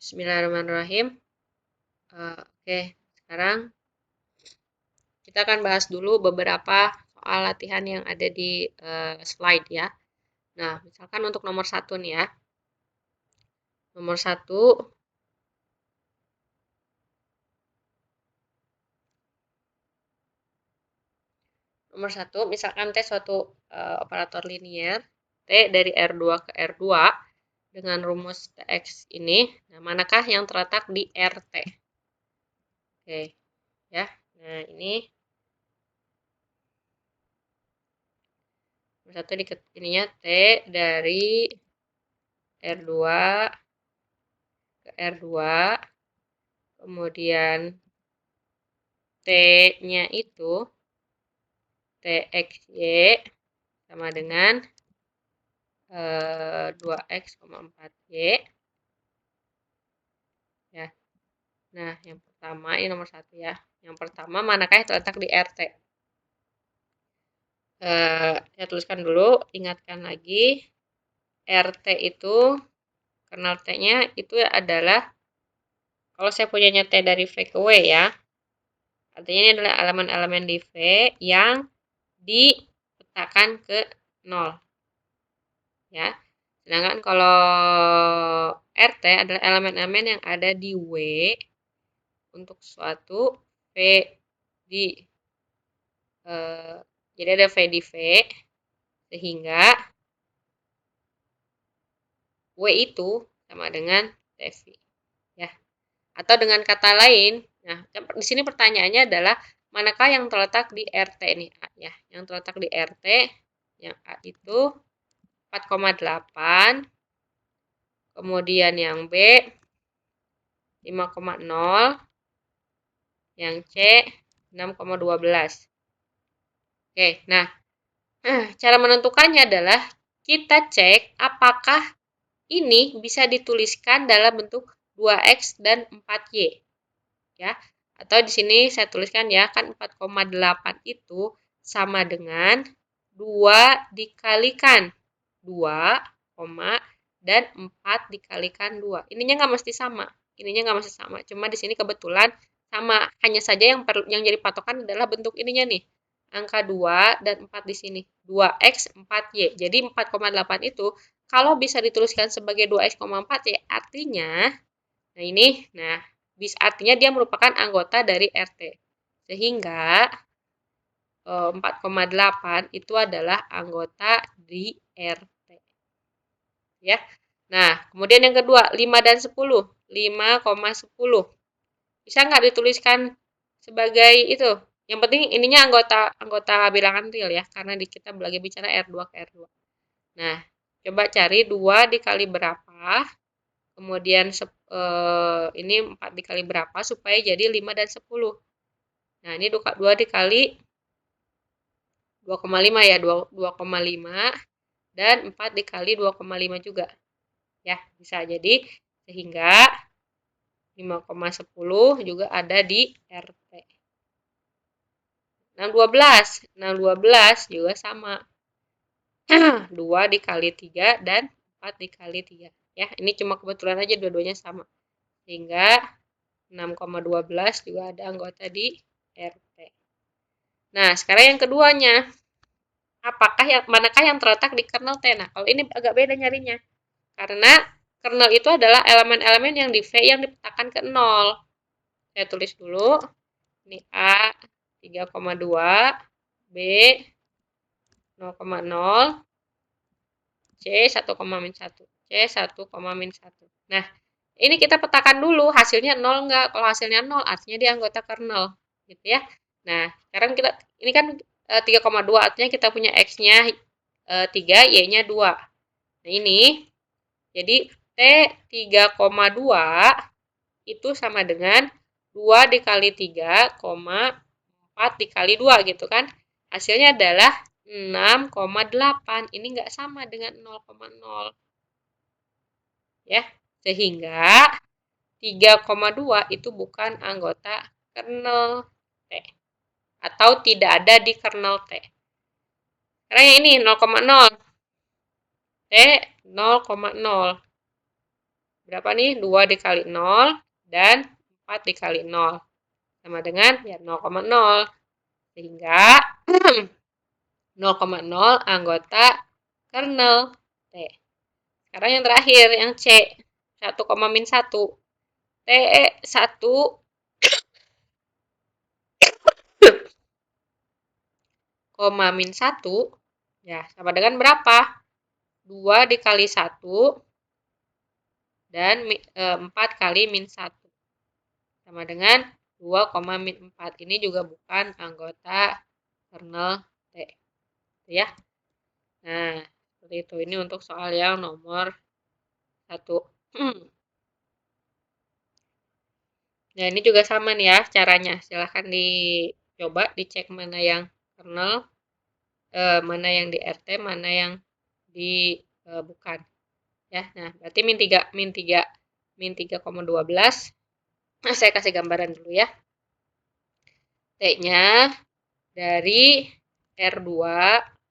Bismillahirrahmanirrahim. Oke, sekarang kita akan bahas dulu beberapa soal latihan yang ada di slide ya. Nah, misalkan untuk nomor 1 nih ya. Nomor 1, misalkan T suatu operator linier, T dari R2 ke R2 dengan rumus Tx ini, nah manakah yang terletak di RT? Oke, ya. Nah, ini nomor 1 ininya T dari R2 ke R2, kemudian T-nya itu TXY sama dengan 2X,4Y ya. Nah, yang pertama ini nomor 1 ya. Yang pertama manakah yang terletak di RT? Saya tuliskan dulu, ingatkan lagi. RT itu kernel T-nya itu adalah, kalau saya punyanya T dari V ke W ya, artinya ini adalah elemen-elemen di V yang dipetakan ke 0 ya. Sedangkan kalau RT adalah elemen-elemen yang ada di W untuk suatu V di jadi ada V di V, sehingga W itu sama dengan TV ya. Atau dengan kata lain, nah di sini pertanyaannya adalah manakah yang terletak di RT ini A ya. Yang terletak di RT yang A itu 4,8, kemudian yang B 5,0, yang C 6,12. Oke, nah cara menentukannya adalah kita cek apakah ini bisa dituliskan dalam bentuk 2X dan 4Y. Ya. Atau di sini saya tuliskan ya, kan 4,8 itu sama dengan 2 dikalikan 2, dan 4 dikalikan 2. Ininya nggak mesti sama. Cuma di sini kebetulan sama. Hanya saja yang jadi patokan adalah bentuk ininya nih. Angka 2 dan 4 di sini. 2X, 4Y. Jadi 4,8 itu kalau bisa dituliskan sebagai 2X,4Y artinya, nah ini, artinya dia merupakan anggota dari RT. Sehingga 4,8 itu adalah anggota di RT. Ya. Nah, kemudian yang kedua, 5 dan 10. 5,10. Bisa nggak dituliskan sebagai itu? Yang penting ininya anggota bilangan real ya, karena kita lagi bicara R2 ke R2. Nah, coba cari 2 dikali berapa, kemudian ini 4 dikali berapa, supaya jadi 5 dan 10. Nah, ini 2 dikali 2,5 ya, 2,5, dan 4 dikali 2,5 juga. Ya, bisa jadi, sehingga 5,10 juga ada di RT. 612 juga sama. 2 dikali 3 dan 4 dikali 3. Ya, ini cuma kebetulan aja dua-duanya sama. Sehingga 6,12 juga ada anggota di RT. Nah, sekarang yang keduanya. Manakah yang terletak di kernel T? Nah, kalau ini agak beda nyarinya. Karena kernel itu adalah elemen-elemen yang di V yang dipetakan ke 0. Saya tulis dulu. Ini A 3,2, B 0,0, C 1,-1. C 1,-1. Nah, ini kita petakan dulu hasilnya 0 enggak. Kalau hasilnya 0 artinya dia anggota kernel, gitu ya. Nah, sekarang ini kan 3,2 artinya kita punya X-nya 3, Y-nya 2. Nah, ini jadi T 3,2 itu sama dengan 2 dikali 3, 4 dikali 2 gitu kan. Hasilnya adalah 6,8. Ini enggak sama dengan 0,0. Ya, sehingga 3,2 itu bukan anggota kernel T. Atau tidak ada di kernel T. Karena yang ini 0,0. T 0,0. berapa nih? 2 dikali 0 dan 4 dikali 0. Sama dengan ya 0,0. Sehingga 0,0 anggota kernel T. Sekarang yang terakhir, yang C. 1,-1. T 1, min 1 ya sama dengan berapa? 2 dikali 1 dan 4 kali min 1 sama dengan 2, min 4. Ini juga bukan anggota kernel T. Ya. Nah, seperti itu. Ini untuk soal yang nomor 1. Nah, ini juga sama nih ya caranya. Silahkan dicoba, dicek mana yang kernel, mana yang di RT, mana yang di bukan. Ya, nah berarti min 3,12. Saya kasih gambaran dulu ya. T-nya dari R2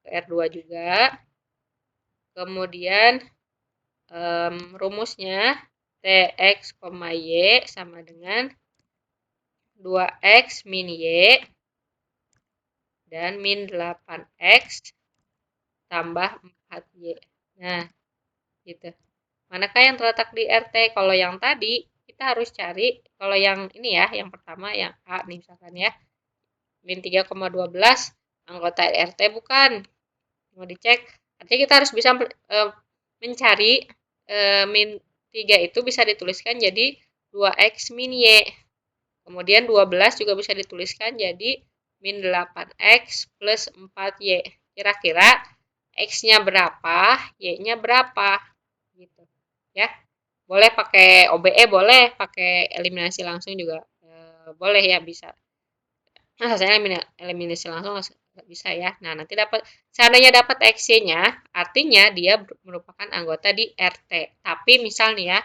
ke R2 juga. Kemudian rumusnya Tx, Y sama dengan 2x min Y dan min 8x tambah 4y. Nah, gitu. Manakah yang terletak di RT? Kalau yang tadi, kita harus cari, kalau yang ini ya, yang pertama, yang A nih misalkan ya, min 3,12, anggota RT bukan. Mau dicek, artinya kita harus bisa mencari min 3 itu bisa dituliskan jadi 2x min Y. Kemudian 12 juga bisa dituliskan jadi min 8x plus 4y. Kira-kira x-nya berapa, y-nya berapa. Gitu. Ya. Boleh pakai OBE, boleh pakai eliminasi langsung juga boleh ya, bisa. Nah, saya eliminasi langsung nggak bisa ya. Nah, nanti seandainya dapat x-nya, artinya dia merupakan anggota di RT. Tapi misalnya ya,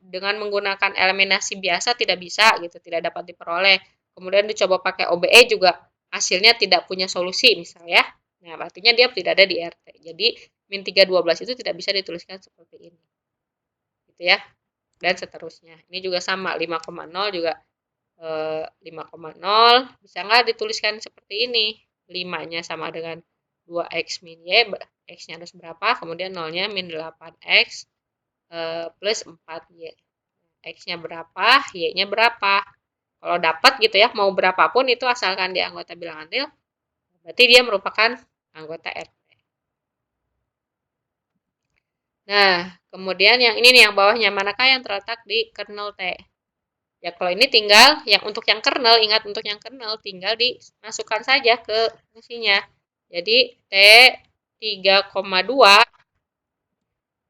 dengan menggunakan eliminasi biasa tidak bisa gitu, tidak dapat diperoleh. Kemudian dicoba pakai OBE juga hasilnya tidak punya solusi misalnya. Nah, artinya dia tidak ada di RT. Jadi min 312 itu tidak bisa dituliskan seperti ini. Gitu ya. Dan seterusnya. Ini juga sama, 5,0 juga 5,0 bisa nggak dituliskan seperti ini. 5-nya sama dengan 2x min y, x-nya harus berapa, kemudian 0-nya min 8x plus 4y. X-nya berapa, Y-nya berapa. Kalau dapat gitu ya, mau berapapun itu asalkan dia anggota bilangan real, berarti dia merupakan anggota RT. Nah, kemudian yang ini nih yang bawahnya, manakah yang terletak di kernel T? Ya kalau ini tinggal, yang untuk yang kernel, ingat untuk yang kernel, tinggal dimasukkan saja ke fungsinya. Jadi T 3,2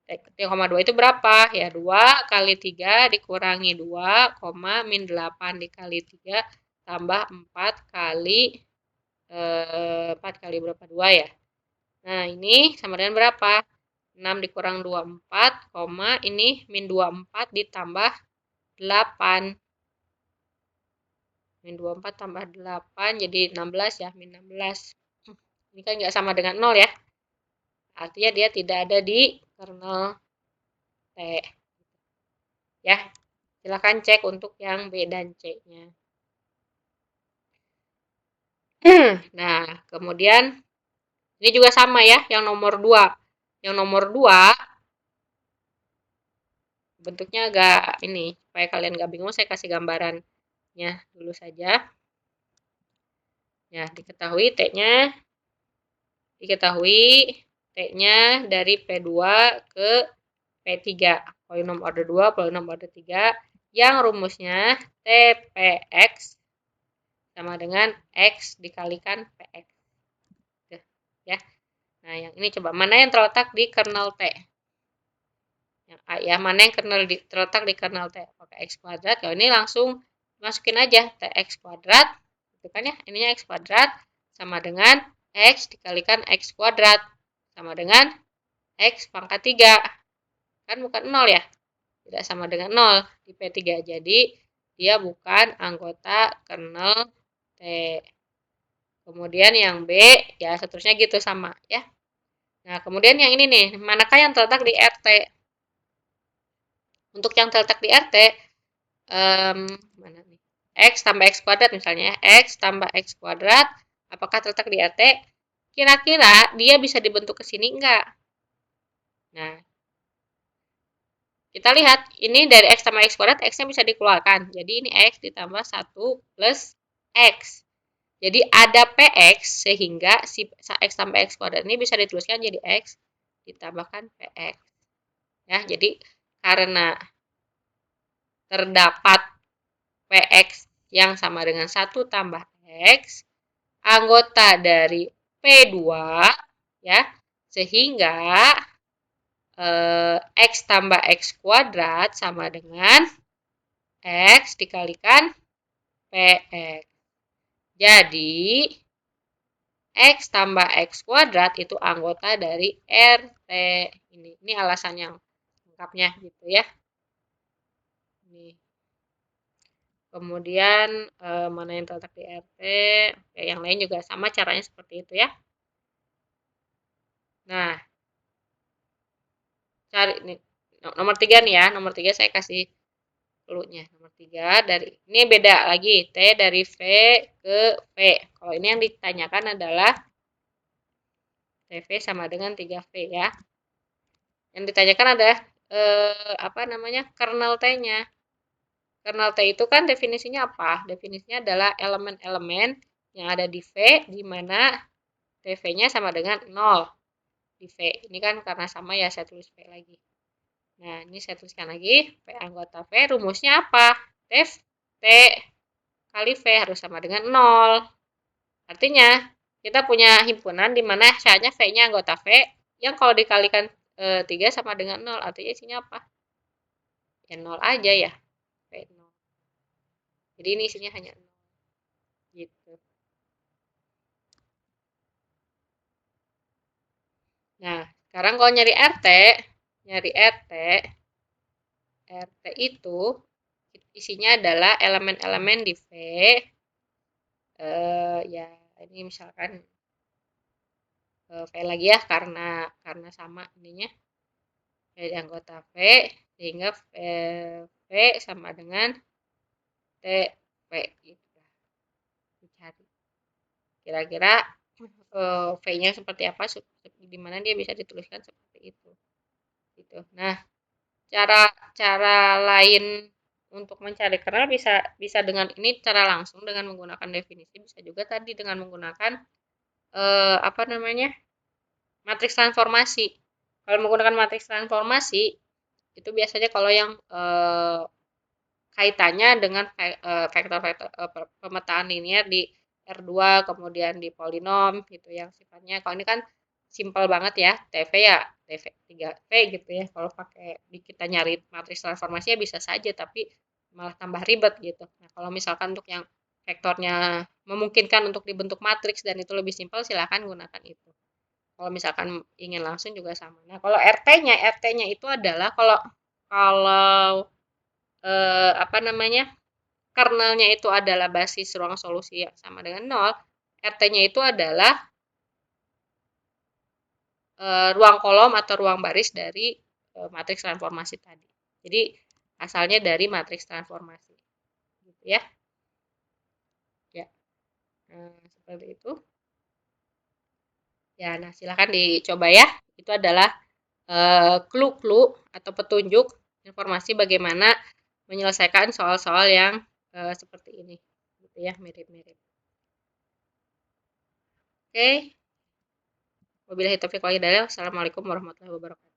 3,2 itu berapa? Ya 2 kali 3 dikurangi 2, min 8 dikali 3 tambah 4 kali 4 kali berapa? 2 ya. Nah, ini sama dengan berapa? 6 dikurang 24, ini min 24 ditambah 8. Min 24 tambah 8 jadi 16 ya, min 16. Ini kan nggak sama dengan 0 ya. Artinya dia tidak ada di kernel T. Ya, silakan cek untuk yang B dan C-nya. Nah, kemudian ini juga sama ya, yang nomor 2. Yang nomor 2 bentuknya agak ini, supaya kalian nggak bingung, saya kasih gambarannya dulu saja. Ya, diketahui T-nya dari P2 ke P3. Polinom order 2, polinom order 3. Yang rumusnya TPX sama dengan X dikalikan PX. Ya. Nah, yang ini coba. Mana yang terletak di kernel T? Yang A ya. Mana yang terletak di kernel T? Pakai X kuadrat. Kalau ini langsung masukin aja TX kuadrat. Itu kan ya. Ininya X kuadrat sama dengan X dikalikan X kuadrat. Sama dengan X pangkat 3. Kan bukan 0 ya? Tidak sama dengan 0 di P3. Jadi, dia bukan anggota kernel T. Kemudian yang B, ya seterusnya gitu sama ya. Nah, kemudian yang ini nih, manakah yang terletak di RT? Untuk yang terletak di RT, mana nih? X tambah X kuadrat misalnya, X tambah X kuadrat, apakah terletak di RT? Kira-kira dia bisa dibentuk ke sini enggak? Nah, kita lihat, ini dari X tambah X kuadrat, X-nya bisa dikeluarkan. Jadi ini X ditambah 1 plus X. Jadi ada PX sehingga si X tambah X kuadrat ini bisa dituliskan jadi X ditambahkan PX. Ya, jadi karena terdapat PX yang sama dengan 1 tambah X, anggota dari P2, ya, sehingga X tambah X kuadrat sama dengan X dikalikan PX. Jadi, X tambah X kuadrat itu anggota dari RT. Ini alasan yang lengkapnya gitu ya. Ini. Kemudian mana yang terletak di RT. Oke, yang lain juga sama caranya seperti itu ya. Nah, cari nih nomor 3 nih ya. Nomor 3 saya kasih clue-nya. Nomor 3 dari ini beda lagi. T dari V ke V. Kalau ini yang ditanyakan adalah TV sama dengan 3V ya. Yang ditanyakan adalah apa namanya? Kernel T-nya. Kernel T itu kan definisinya apa? Definisinya adalah elemen-elemen yang ada di V di mana TV-nya sama dengan 0 di V. Ini kan karena sama ya saya tulis V lagi. Nah, ini saya tuliskan lagi V anggota V rumusnya apa? T kali V harus sama dengan 0. Artinya kita punya himpunan di mana syaratnya V-nya anggota V yang kalau dikalikan 3 sama dengan 0. Artinya isinya apa? Ya 0 aja ya. V 0. Jadi ini isinya hanya 0. Gitu. Nah, sekarang kalau nyari RT RT itu isinya adalah elemen-elemen di V. Ya, ini misalkan V lagi ya karena sama ininya dari anggota V sehingga V sama dengan TP gitu. Dicari kira-kira V-nya seperti apa, di mana dia bisa dituliskan seperti itu. Gitu. Nah, cara lain untuk mencari kernel bisa dengan ini cara langsung dengan menggunakan definisi, bisa juga tadi dengan menggunakan apa namanya? Matriks transformasi. Kalau menggunakan matriks transformasi itu biasanya kalau yang kaitannya dengan vektor-vektor pemetaan linier di R2 kemudian di polinom gitu yang sifatnya kalau ini kan simpel banget ya TV ya TV 3V gitu ya kalau pakai kita nyari matriks transformasinya bisa saja tapi malah tambah ribet gitu. Nah, kalau misalkan untuk yang vektornya memungkinkan untuk dibentuk matriks dan itu lebih simpel silahkan gunakan itu. Kalau misalkan ingin langsung juga sama. Nah, kalau RT-nya itu adalah kalau apa namanya? Kernelnya itu adalah basis ruang solusi yang sama dengan 0, RT-nya itu adalah ruang kolom atau ruang baris dari matriks transformasi tadi. Jadi asalnya dari matriks transformasi. Gitu ya. Ya. Seperti itu. Ya, nah silakan dicoba ya. Itu adalah clue-clue atau petunjuk informasi bagaimana menyelesaikan soal-soal yang seperti ini. Gitu ya, mirip-mirip. Oke. Wabillahi taufiq wal hidayah. Wassalamualaikum warahmatullahi wabarakatuh.